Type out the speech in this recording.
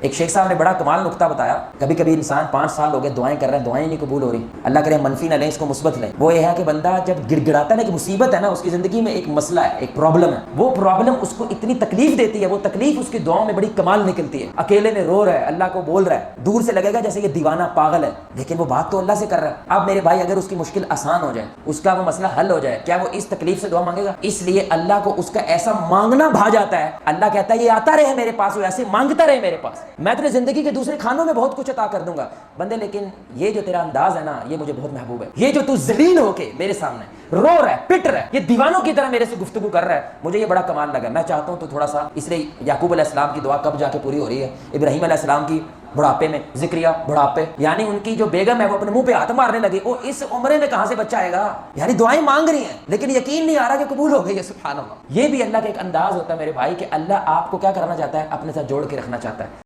एक शेख साहब ने बड़ा कमाल नुक्ता बताया, कभी कभी इंसान 5 साल हो गए दुआएं कर रहे हैं, दुआएं नहीं कबूल हो रही। अल्लाह करे मनफी ना लें, इसको मुस्बत लें। वो ये है कि बंदा जब गिड़गिड़ाता है ना, कि मुसीबत है ना, उसकी जिंदगी में एक मसला है, एक प्रॉब्लम है, वो प्रॉब्लम उसको इतनी तकलीफ देती है, वो तकलीफ उसकी दुआओं में बड़ी कमाल निकलती है। अकेले में रो रहा है, अल्लाह को बोल रहा है, दूर से लगेगा जैसे ये दीवाना पागल है, लेकिन वो बात तो अल्लाह से कर रहा है। अब मेरे भाई, अगर उसकी मुश्किल आसान हो जाए, उसका वो मसला हल हो जाए, क्या वो इस तकलीफ से दुआ मांगेगा? इसलिए अल्लाह को उसका ऐसा मांगना भा जाता है, अल्लाह कहता है ये आता रहे मेरे पास, वो ऐसे मांगता रहे मेरे पास, मैं तेरे जिंदगी के दूसरे खानों में बहुत कुछ अता कर दूंगा बंदे, लेकिन ये जो तेरा अंदाज है ना, ये मुझे बहुत महबूब है। ये जो तू जलील होके मेरे सामने रो रहा है, पिट रहा है, ये दीवानों की तरह मेरे से गुफ्तगू कर रहा है, मुझे ये बड़ा कमाल लगा। मैं चाहता हूँ तो थोड़ा सा, इसलिए याकूब अलैहिस्सलाम की दुआ कब जाके पूरी हो रही है, इब्राहीम अलैहिस्सलाम की बुढ़ापे में, ज़िक्रिया बुढ़ापे, यानी उनकी जो बेगम है वो अपने मुंह पे हाथ मारने लगी, वो इस उम्र में कहां से बच्चा आएगा? यानी दुआएं मांग रही हैं, लेकिन यकीन नहीं आ रहा कि कबूल हो गई है। सुभान अल्लाह। ये भी अल्लाह का एक अंदाज होता है मेरे भाई, कि अल्लाह आपको क्या करना चाहता है, अपने साथ जोड़ के रखना चाहता है।